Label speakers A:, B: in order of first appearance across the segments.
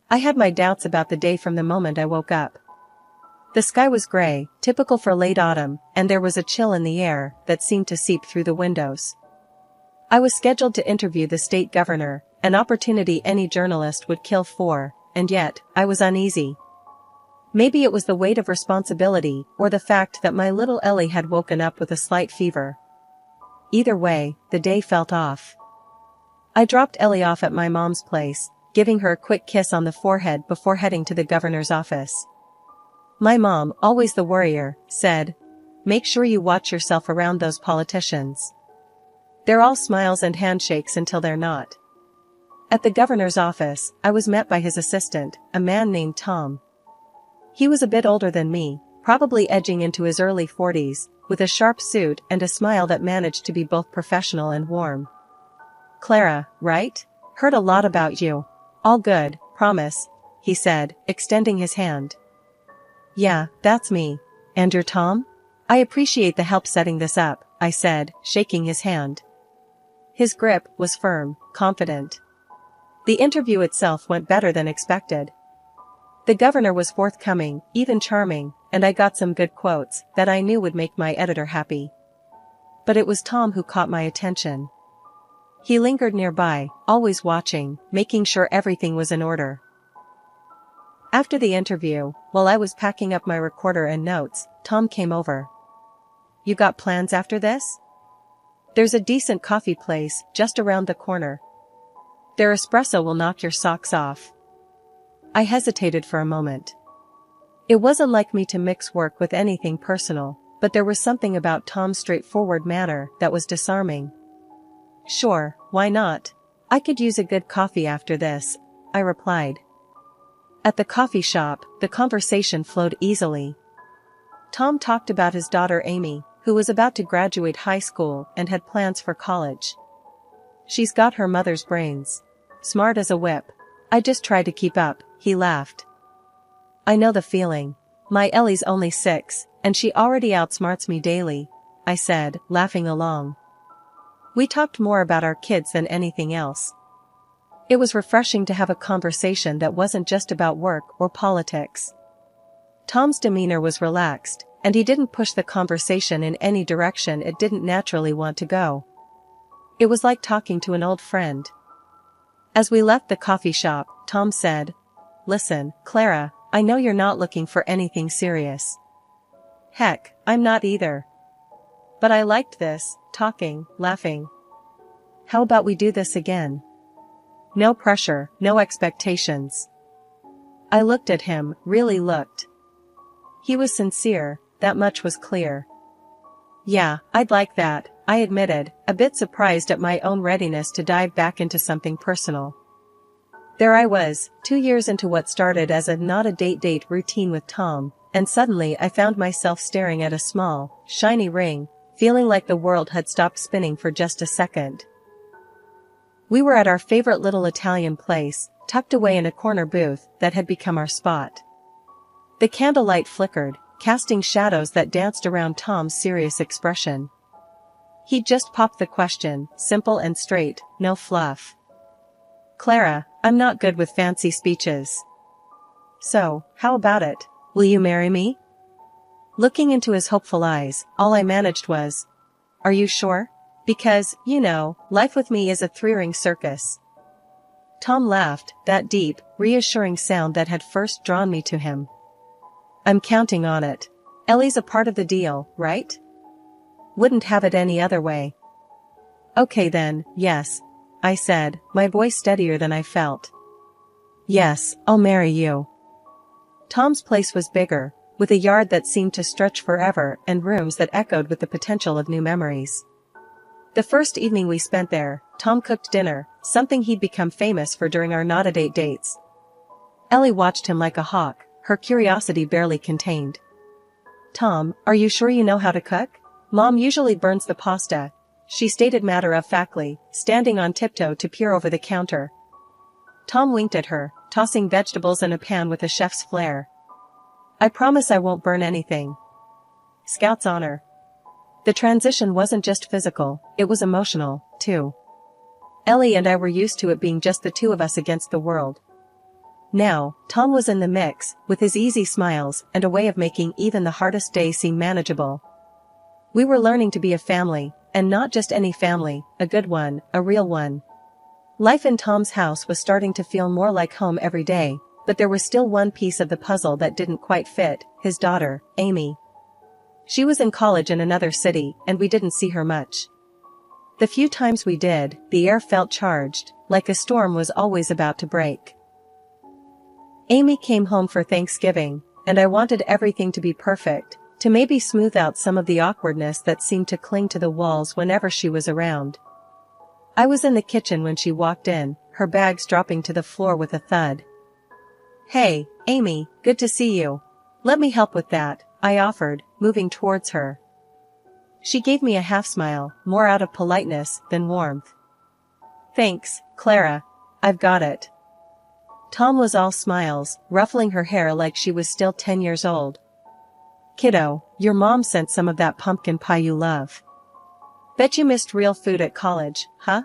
A: I had my doubts about the day from the moment I woke up. The sky was gray, typical for late autumn, and there was a chill in the air that seemed to seep through the windows. I was scheduled to interview the state governor, an opportunity any journalist would kill for, and yet, I was uneasy. Maybe it was the weight of responsibility, or the fact that my little Ellie had woken up with a slight fever. Either way, the day felt off. I dropped Ellie off at my mom's place, giving her a quick kiss on the forehead before heading to the governor's office. My mom, always the worrier, said, "Make sure you watch yourself around those politicians. They're all smiles and handshakes until they're not." At the governor's office, I was met by his assistant, a man named Tom. He was a bit older than me, probably edging into his early 40s, with a sharp suit and a smile that managed to be both professional and warm. "Clara, right? Heard a lot about you. All good, promise," he said, extending his hand. "Yeah, that's me. And you're Tom? I appreciate the help setting this up," I said, shaking his hand. His grip was firm, confident. The interview itself went better than expected. The governor was forthcoming, even charming, and I got some good quotes that I knew would make my editor happy. But it was Tom who caught my attention. He lingered nearby, always watching, making sure everything was in order. After the interview, while I was packing up my recorder and notes, Tom came over. "You got plans after this? There's a decent coffee place just around the corner. Their espresso will knock your socks off." I hesitated for a moment. It wasn't like me to mix work with anything personal, but there was something about Tom's straightforward manner that was disarming. "Sure, why not? I could use a good coffee after this," I replied. At the coffee shop, the conversation flowed easily. Tom talked about his daughter Amy, who was about to graduate high school and had plans for college. "She's got her mother's brains. Smart as a whip. I just try to keep up," he laughed. "I know the feeling. My Ellie's only 6, and she already outsmarts me daily," I said, laughing along. We talked more about our kids than anything else. It was refreshing to have a conversation that wasn't just about work or politics. Tom's demeanor was relaxed, and he didn't push the conversation in any direction it didn't naturally want to go. It was like talking to an old friend. As we left the coffee shop, Tom said, "Listen, Clara, I know you're not looking for anything serious. Heck, I'm not either. But I liked this, talking, laughing. How about we do this again? No pressure, no expectations." I looked at him, really looked. He was sincere, that much was clear. "Yeah, I'd like that," I admitted, a bit surprised at my own readiness to dive back into something personal. There I was, 2 years into what started as a not-a-date routine with Tom, and suddenly I found myself staring at a small, shiny ring, feeling like the world had stopped spinning for just a second. We were at our favorite little Italian place, tucked away in a corner booth that had become our spot. The candlelight flickered, casting shadows that danced around Tom's serious expression. He'd just popped the question, simple and straight, no fluff. "Clara, I'm not good with fancy speeches. So, how about it? Will you marry me?" Looking into his hopeful eyes, all I managed was, "Are you sure? Because, you know, life with me is a 3-ring circus." Tom laughed, that deep, reassuring sound that had first drawn me to him. "I'm counting on it. Ellie's a part of the deal, right? Wouldn't have it any other way." "Okay then, yes," I said, my voice steadier than I felt. "Yes, I'll marry you." Tom's place was bigger, with a yard that seemed to stretch forever and rooms that echoed with the potential of new memories. The first evening we spent there, Tom cooked dinner, something he'd become famous for during our not-a-date dates. Ellie watched him like a hawk, her curiosity barely contained. "Tom, are you sure you know how to cook? Mom usually burns the pasta," she stated matter-of-factly, standing on tiptoe to peer over the counter. Tom winked at her, tossing vegetables in a pan with a chef's flair. "I promise I won't burn anything." Scout's honor. The transition wasn't just physical, it was emotional, too. Ellie and I were used to it being just the two of us against the world. Now, Tom was in the mix, with his easy smiles and a way of making even the hardest day seem manageable. We were learning to be a family, and not just any family, a good one, a real one. Life in Tom's house was starting to feel more like home every day, but there was still one piece of the puzzle that didn't quite fit: his daughter, Amy. She was in college in another city, and we didn't see her much. The few times we did, the air felt charged, like a storm was always about to break. Amy came home for Thanksgiving, and I wanted everything to be perfect, to maybe smooth out some of the awkwardness that seemed to cling to the walls whenever she was around. I was in the kitchen when she walked in, her bags dropping to the floor with a thud. "Hey, Amy, good to see you. Let me help with that," I offered, moving towards her. She gave me a half-smile, more out of politeness than warmth. "Thanks, Clara. I've got it." Tom was all smiles, ruffling her hair like she was still 10 years old. "Kiddo, your mom sent some of that pumpkin pie you love. Bet you missed real food at college, huh?"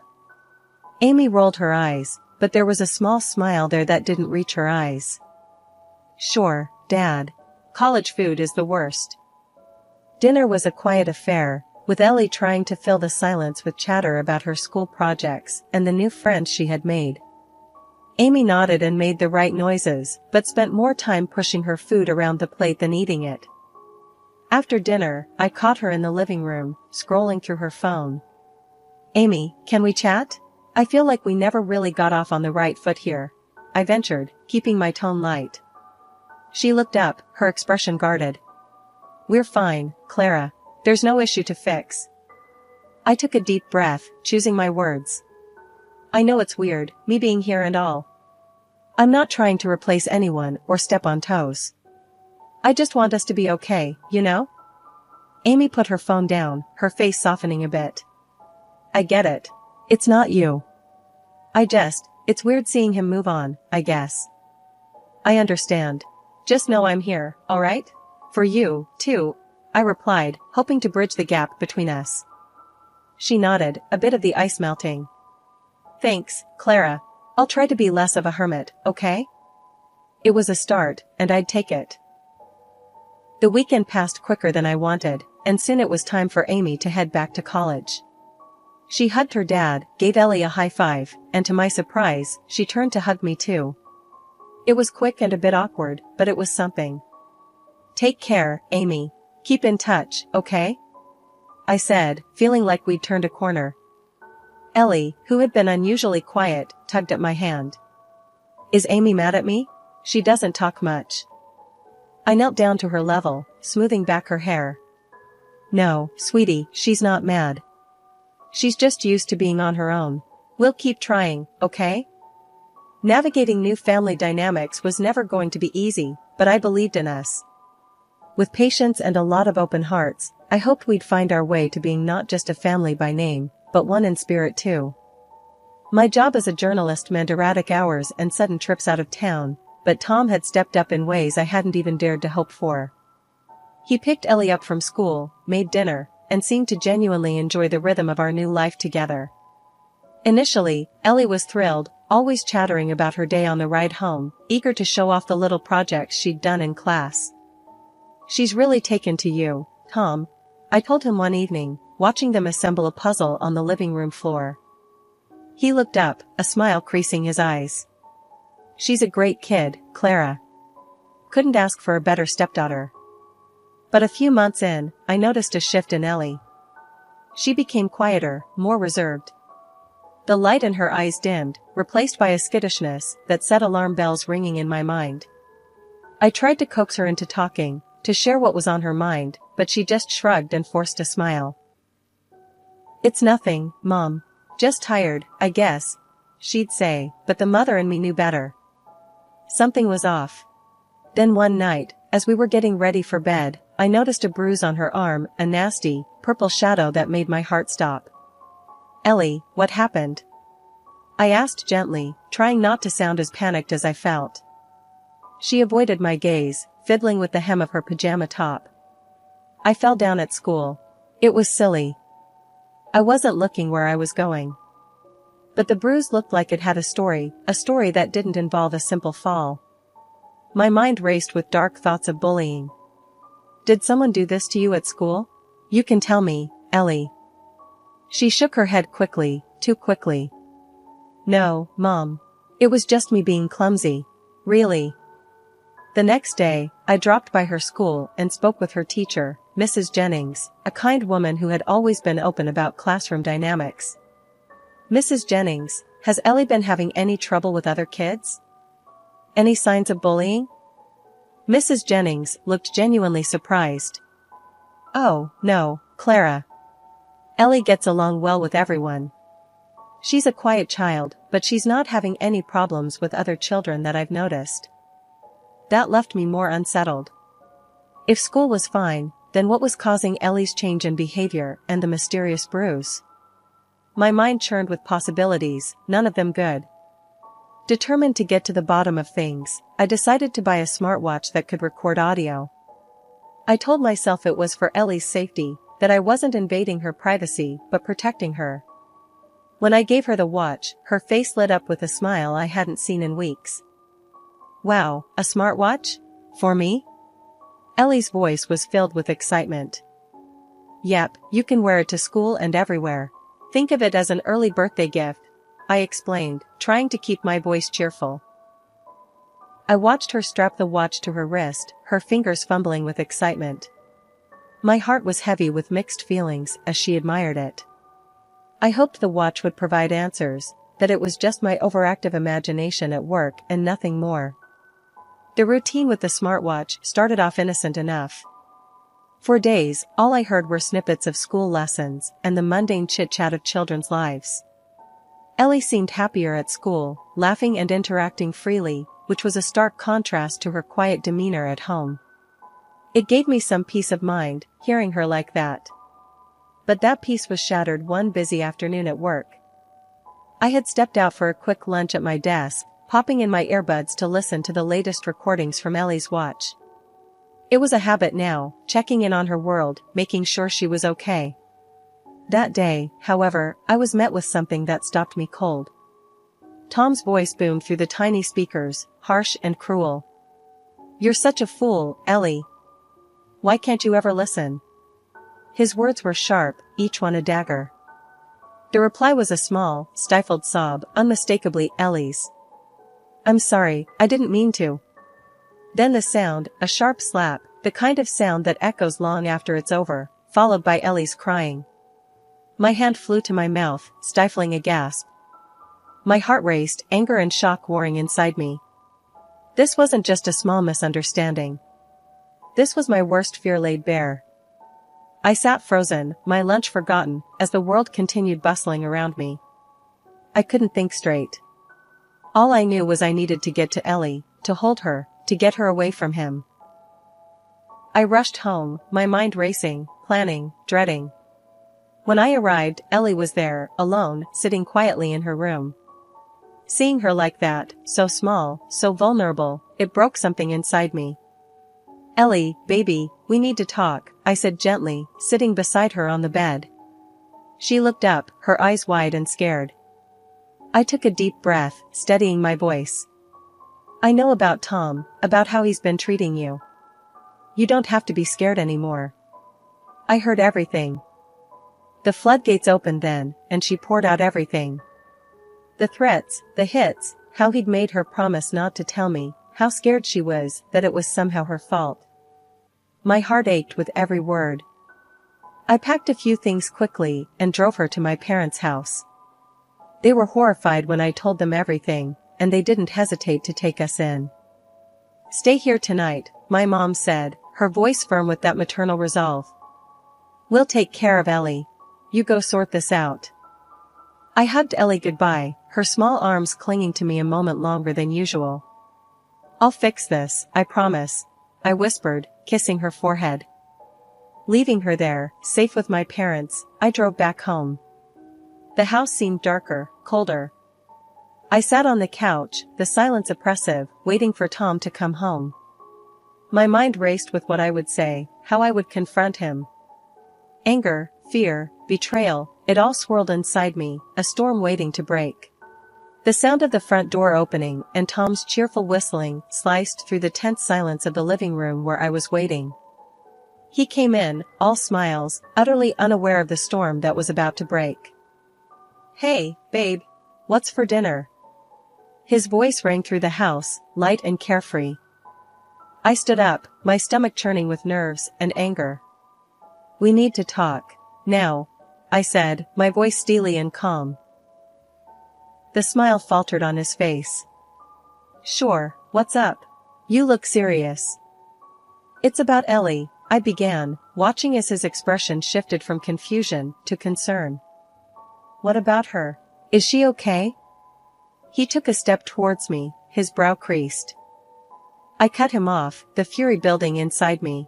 A: Amy rolled her eyes, but there was a small smile there that didn't reach her eyes. "Sure, Dad. College food is the worst." Dinner was a quiet affair, with Ellie trying to fill the silence with chatter about her school projects and the new friends she had made. Amy nodded and made the right noises, but spent more time pushing her food around the plate than eating it. After dinner, I caught her in the living room, scrolling through her phone. "Amy, can we chat? I feel like we never really got off on the right foot here," I ventured, keeping my tone light. She looked up, her expression guarded. "We're fine, Clara. There's no issue to fix." I took a deep breath, choosing my words. "I know it's weird, me being here and all. I'm not trying to replace anyone or step on toes. I just want us to be okay, you know?" Amy put her phone down, her face softening a bit. "I get it. It's not you. It's weird seeing him move on, I guess." "I understand. Just know I'm here, alright? For you, too," I replied, hoping to bridge the gap between us. She nodded, a bit of the ice melting. "Thanks, Clara. I'll try to be less of a hermit, okay?" It was a start, and I'd take it. The weekend passed quicker than I wanted, and soon it was time for Amy to head back to college. She hugged her dad, gave Ellie a high five, and to my surprise, she turned to hug me too. It was quick and a bit awkward, but it was something. "Take care, Amy. Keep in touch, okay?" I said, feeling like we'd turned a corner. Ellie, who had been unusually quiet, tugged at my hand. "Is Amy mad at me? She doesn't talk much." I knelt down to her level, smoothing back her hair. "No, sweetie, she's not mad. She's just used to being on her own. We'll keep trying, okay?" Navigating new family dynamics was never going to be easy, but I believed in us. With patience and a lot of open hearts, I hoped we'd find our way to being not just a family by name, but one in spirit too. My job as a journalist meant erratic hours and sudden trips out of town, but Tom had stepped up in ways I hadn't even dared to hope for. He picked Ellie up from school, made dinner, and seemed to genuinely enjoy the rhythm of our new life together. Initially, Ellie was thrilled, always chattering about her day on the ride home, eager to show off the little projects she'd done in class. "She's really taken to you, Tom," I told him one evening, watching them assemble a puzzle on the living room floor. He looked up, a smile creasing his eyes. "She's a great kid, Clara. Couldn't ask for a better stepdaughter." But a few months in, I noticed a shift in Ellie. She became quieter, more reserved. The light in her eyes dimmed, replaced by a skittishness that set alarm bells ringing in my mind. I tried to coax her into talking, to share what was on her mind, but she just shrugged and forced a smile. "It's nothing, Mom. Just tired, I guess," she'd say, but the mother in me knew better. Something was off. Then one night, as we were getting ready for bed, I noticed a bruise on her arm, a nasty, purple shadow that made my heart stop. "Ellie, what happened?" I asked gently, trying not to sound as panicked as I felt. She avoided my gaze, fiddling with the hem of her pajama top. "I fell down at school. It was silly. I wasn't looking where I was going." But the bruise looked like it had a story that didn't involve a simple fall. My mind raced with dark thoughts of bullying. Did someone do this to you at school? You can tell me, Ellie. She shook her head quickly, too quickly. No, Mom. It was just me being clumsy. Really. The next day, I dropped by her school and spoke with her teacher, Mrs. Jennings, a kind woman who had always been open about classroom dynamics. Mrs. Jennings, has Ellie been having any trouble with other kids? Any signs of bullying? Mrs. Jennings looked genuinely surprised. Oh, no, Clara. Ellie gets along well with everyone. She's a quiet child, but she's not having any problems with other children that I've noticed. That left me more unsettled. If school was fine, then what was causing Ellie's change in behavior and the mysterious bruise? My mind churned with possibilities, none of them good. Determined to get to the bottom of things, I decided to buy a smartwatch that could record audio. I told myself it was for Ellie's safety, that I wasn't invading her privacy but protecting her. When I gave her the watch, her face lit up with a smile I hadn't seen in weeks. Wow, a smartwatch? For me? Ellie's voice was filled with excitement. Yep, you can wear it to school and everywhere. Think of it as an early birthday gift, I explained, trying to keep my voice cheerful. I watched her strap the watch to her wrist, her fingers fumbling with excitement. My heart was heavy with mixed feelings as she admired it. I hoped the watch would provide answers, that it was just my overactive imagination at work and nothing more. The routine with the smartwatch started off innocent enough. For days, all I heard were snippets of school lessons and the mundane chit-chat of children's lives. Ellie seemed happier at school, laughing and interacting freely, which was a stark contrast to her quiet demeanor at home. It gave me some peace of mind, hearing her like that. But that peace was shattered one busy afternoon at work. I had stepped out for a quick lunch at my desk, popping in my earbuds to listen to the latest recordings from Ellie's watch. It was a habit now, checking in on her world, making sure she was okay. That day, however, I was met with something that stopped me cold. Tom's voice boomed through the tiny speakers, harsh and cruel. You're such a fool, Ellie. Why can't you ever listen? His words were sharp, each one a dagger. The reply was a small, stifled sob, unmistakably Ellie's. I'm sorry, I didn't mean to. Then the sound, a sharp slap, the kind of sound that echoes long after it's over, followed by Ellie's crying. My hand flew to my mouth, stifling a gasp. My heart raced, anger and shock warring inside me. This wasn't just a small misunderstanding. This was my worst fear laid bare. I sat frozen, my lunch forgotten, as the world continued bustling around me. I couldn't think straight. All I knew was I needed to get to Ellie, to hold her, to get her away from him. I rushed home, my mind racing, planning, dreading. When I arrived, Ellie was there, alone, sitting quietly in her room. Seeing her like that, so small, so vulnerable, it broke something inside me. Ellie, baby, we need to talk, I said gently, sitting beside her on the bed. She looked up, her eyes wide and scared. I took a deep breath, steadying my voice. I know about Tom, about how he's been treating you. You don't have to be scared anymore. I heard everything. The floodgates opened then, and she poured out everything. The threats, the hits, how he'd made her promise not to tell me, how scared she was that it was somehow her fault. My heart ached with every word. I packed a few things quickly and drove her to my parents' house. They were horrified when I told them everything, and they didn't hesitate to take us in. Stay here tonight, my mom said, her voice firm with that maternal resolve. We'll take care of Ellie. You go sort this out. I hugged Ellie goodbye, her small arms clinging to me a moment longer than usual. I'll fix this, I promise, I whispered, kissing her forehead. Leaving her there, safe with my parents, I drove back home. The house seemed darker, colder. I sat on the couch, the silence oppressive, waiting for Tom to come home. My mind raced with what I would say, how I would confront him. Anger, fear, betrayal, It all swirled inside me, a storm waiting to break. The sound of the front door opening and Tom's cheerful whistling sliced through the tense silence of the living room where I was waiting. He came in, all smiles, utterly unaware of the storm that was about to break. "Hey, babe. What's for dinner?" His voice rang through the house, light and carefree. I stood up, my stomach churning with nerves and anger. "We need to talk. Now," I said, my voice steely and calm. The smile faltered on his face. "Sure, what's up? You look serious." "It's about Ellie," I began, watching as his expression shifted from confusion to concern. "What about her? Is she okay?" He took a step towards me, his brow creased. I cut him off, the fury building inside me.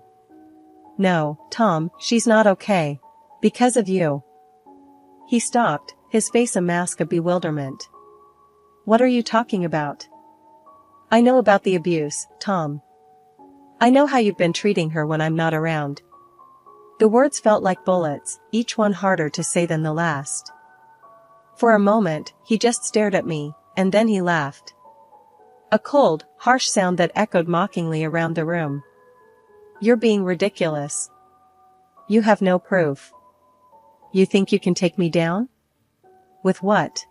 A: "No, Tom, she's not okay. Because of you." He stopped, his face a mask of bewilderment. "What are you talking about?" "I know about the abuse, Tom. I know how you've been treating her when I'm not around." The words felt like bullets, each one harder to say than the last. For a moment, he just stared at me, and then he laughed. A cold, harsh sound that echoed mockingly around the room. "You're being ridiculous. You have no proof. You think you can take me down? With what?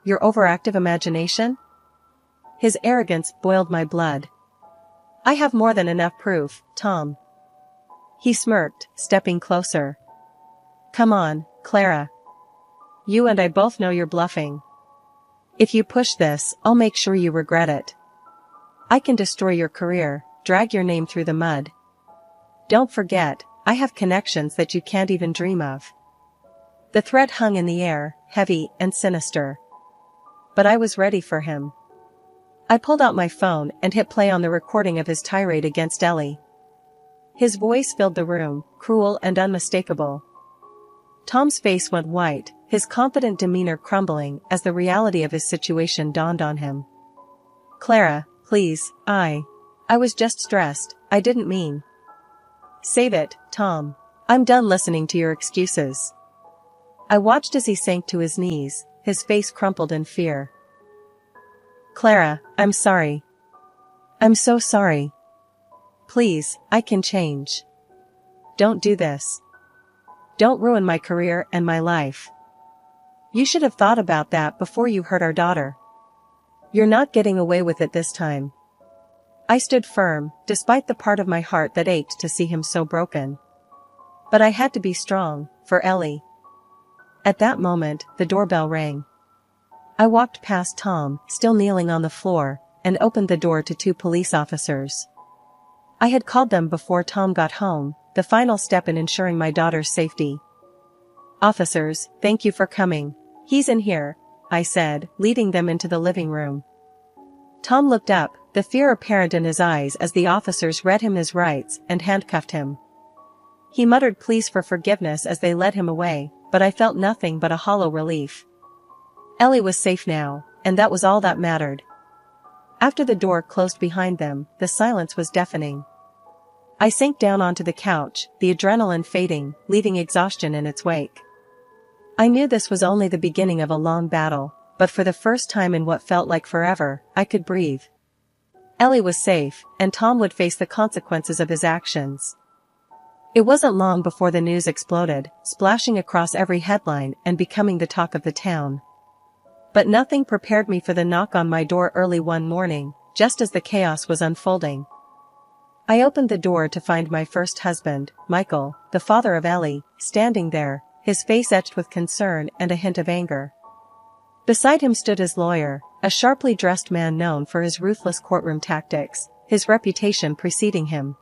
A: Your overactive imagination?" His arrogance boiled my blood. "I have more than enough proof, Tom." He smirked, stepping closer. "Come on, Clara. You and I both know you're bluffing. If you push this, I'll make sure you regret it. I can destroy your career, drag your name through the mud. Don't forget, I have connections that you can't even dream of." The threat hung in the air, heavy and sinister. But I was ready for him. I pulled out my phone and hit play on the recording of his tirade against Ellie. His voice filled the room, cruel and unmistakable. Tom's face went white, his confident demeanor crumbling as the reality of his situation dawned on him. "Clara, please, I was just stressed, I didn't mean." "Save it, Tom. I'm done listening to your excuses." I watched as he sank to his knees, his face crumpled in fear. "Clara, I'm sorry. I'm so sorry. Please, I can change. Don't do this. Don't ruin my career and my life. You should have thought about that before you hurt our daughter. You're not getting away with it this time." I stood firm, despite the part of my heart that ached to see him so broken. But I had to be strong, for Ellie. At that moment, the doorbell rang. I walked past Tom, still kneeling on the floor, and opened the door to two police officers. I had called them before Tom got home, the final step in ensuring my daughter's safety. "Officers, thank you for coming. He's in here," I said, leading them into the living room. Tom looked up, the fear apparent in his eyes as the officers read him his rights and handcuffed him. He muttered pleas for forgiveness as they led him away, but I felt nothing but a hollow relief. Ellie was safe now, and that was all that mattered. After the door closed behind them, the silence was deafening. I sank down onto the couch, the adrenaline fading, leaving exhaustion in its wake. I knew this was only the beginning of a long battle, but for the first time in what felt like forever, I could breathe. Ellie was safe, and Tom would face the consequences of his actions. It wasn't long before the news exploded, splashing across every headline and becoming the talk of the town. But nothing prepared me for the knock on my door early one morning, just as the chaos was unfolding. I opened the door to find my first husband, Michael, the father of Ellie, standing there, his face etched with concern and a hint of anger. Beside him stood his lawyer, a sharply dressed man known for his ruthless courtroom tactics, his reputation preceding him.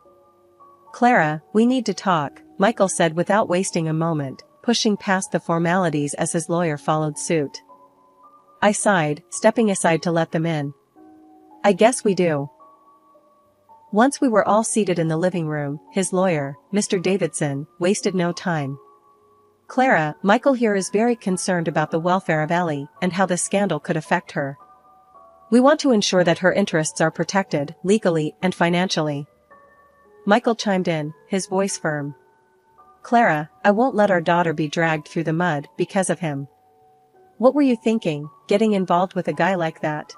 A: "Clara, we need to talk," Michael said without wasting a moment, pushing past the formalities as his lawyer followed suit. I sighed, stepping aside to let them in. "I guess we do." Once we were all seated in the living room, his lawyer, Mr. Davidson, wasted no time. "Clara, Michael here is very concerned about the welfare of Ellie and how the scandal could affect her. We want to ensure that her interests are protected, legally and financially." Michael chimed in, his voice firm. Clara, I won't let our daughter be dragged through the mud because of him. What were you thinking, getting involved with a guy like that?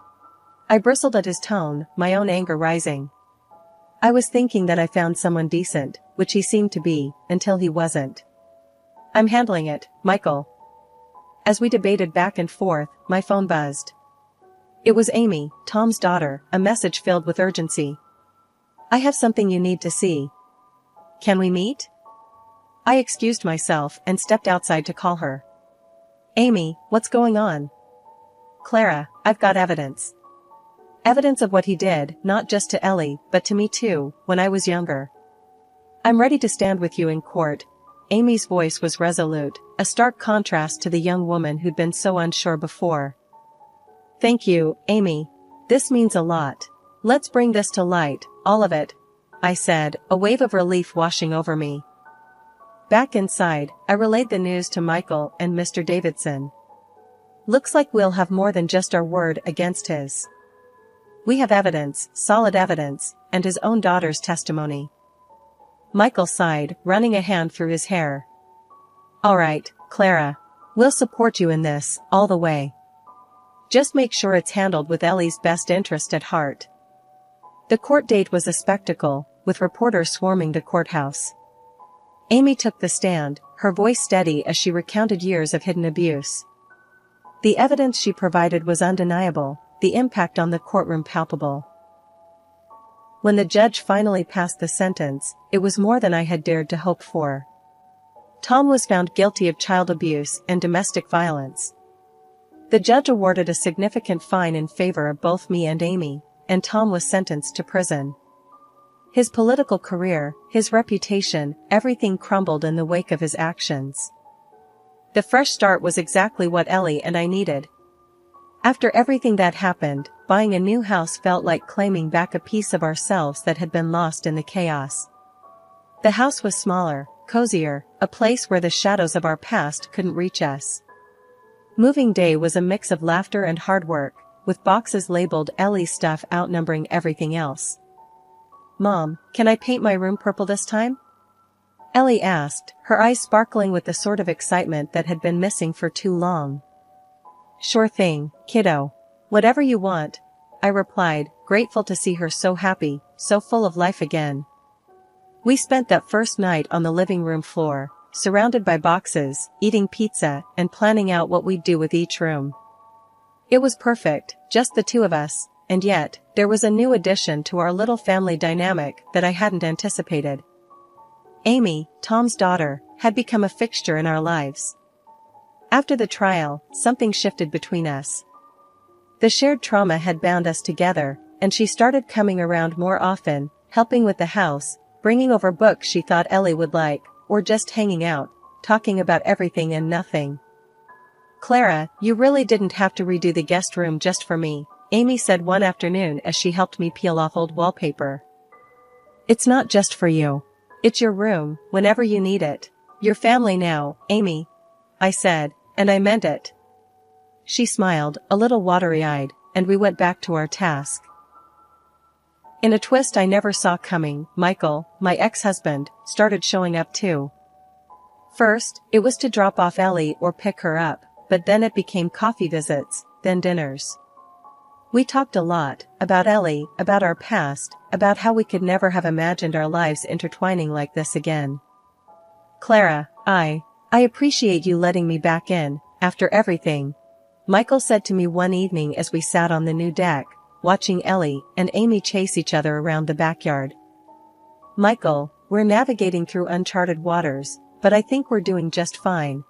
A: I bristled at his tone, my own anger rising. I was thinking that I found someone decent, which he seemed to be, until he wasn't. I'm handling it, Michael. As we debated back and forth, my phone buzzed. It was Amy, Tom's daughter, a message filled with urgency. I have something you need to see. Can we meet? I excused myself and stepped outside to call her. Amy, what's going on? Clara, I've got evidence. Evidence of what he did, not just to Ellie, but to me too, when I was younger. I'm ready to stand with you in court. Amy's voice was resolute, a stark contrast to the young woman who'd been so unsure before. Thank you, Amy. This means a lot. Let's bring this to light, all of it, I said, a wave of relief washing over me. Back inside, I relayed the news to Michael and Mr. Davidson. Looks like we'll have more than just our word against his. We have evidence, solid evidence, and his own daughter's testimony. Michael sighed, running a hand through his hair. All right, Clara. We'll support you in this, all the way. Just make sure it's handled with Ellie's best interest at heart. The court date was a spectacle, with reporters swarming the courthouse. Amy took the stand, her voice steady as she recounted years of hidden abuse. The evidence she provided was undeniable, the impact on the courtroom palpable. When the judge finally passed the sentence, it was more than I had dared to hope for. Tom was found guilty of child abuse and domestic violence. The judge awarded a significant fine in favor of both me and Amy, and Tom was sentenced to prison. His political career, his reputation, everything crumbled in the wake of his actions. The fresh start was exactly what Ellie and I needed. After everything that happened, buying a new house felt like claiming back a piece of ourselves that had been lost in the chaos. The house was smaller, cozier, a place where the shadows of our past couldn't reach us. Moving day was a mix of laughter and hard work, with boxes labeled Ellie's stuff outnumbering everything else. Mom, can I paint my room purple this time? Ellie asked, her eyes sparkling with the sort of excitement that had been missing for too long. Sure thing, kiddo. Whatever you want, I replied, grateful to see her so happy, so full of life again. We spent that first night on the living room floor, surrounded by boxes, eating pizza, and planning out what we'd do with each room. It was perfect, just the two of us, and yet, there was a new addition to our little family dynamic that I hadn't anticipated. Amy, Tom's daughter, had become a fixture in our lives. After the trial, something shifted between us. The shared trauma had bound us together, and she started coming around more often, helping with the house, bringing over books she thought Ellie would like, or just hanging out, talking about everything and nothing. Clara, you really didn't have to redo the guest room just for me, Amy said one afternoon as she helped me peel off old wallpaper. It's not just for you. It's your room, whenever you need it. Your family now, Amy, I said, and I meant it. She smiled, a little watery-eyed, and we went back to our task. In a twist I never saw coming, Michael, my ex-husband, started showing up too. First, it was to drop off Ellie or pick her up, but then it became coffee visits, then dinners. We talked a lot, about Ellie, about our past, about how we could never have imagined our lives intertwining like this again. Clara, I appreciate you letting me back in, after everything, Michael said to me one evening as we sat on the new deck, watching Ellie and Amy chase each other around the backyard. Michael, we're navigating through uncharted waters, but I think we're doing just fine,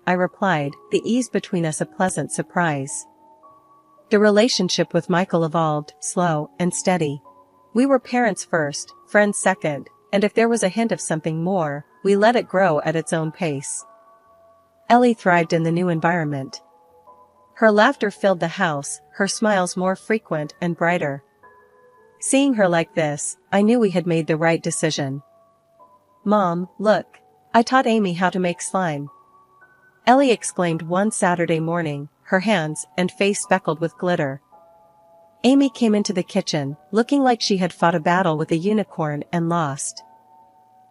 A: I replied, the ease between us a pleasant surprise. The relationship with Michael evolved, slow and steady. We were parents first, friends second, and if there was a hint of something more, we let it grow at its own pace. Ellie thrived in the new environment. Her laughter filled the house, her smiles more frequent and brighter. Seeing her like this, I knew we had made the right decision. Mom, look. I taught Amy how to make slime. Ellie exclaimed one Saturday morning, her hands and face speckled with glitter. Amy came into the kitchen, looking like she had fought a battle with a unicorn and lost.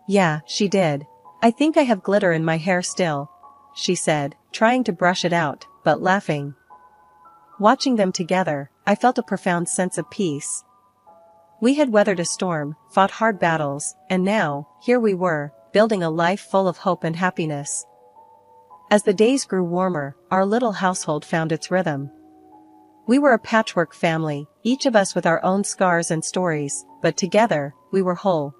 A: Yeah, she did. I think I have glitter in my hair still, she said, trying to brush it out, but laughing. Watching them together, I felt a profound sense of peace. We had weathered a storm, fought hard battles, and now, here we were, building a life full of hope and happiness. As the days grew warmer, our little household found its rhythm. We were a patchwork family, each of us with our own scars and stories, but together, we were whole.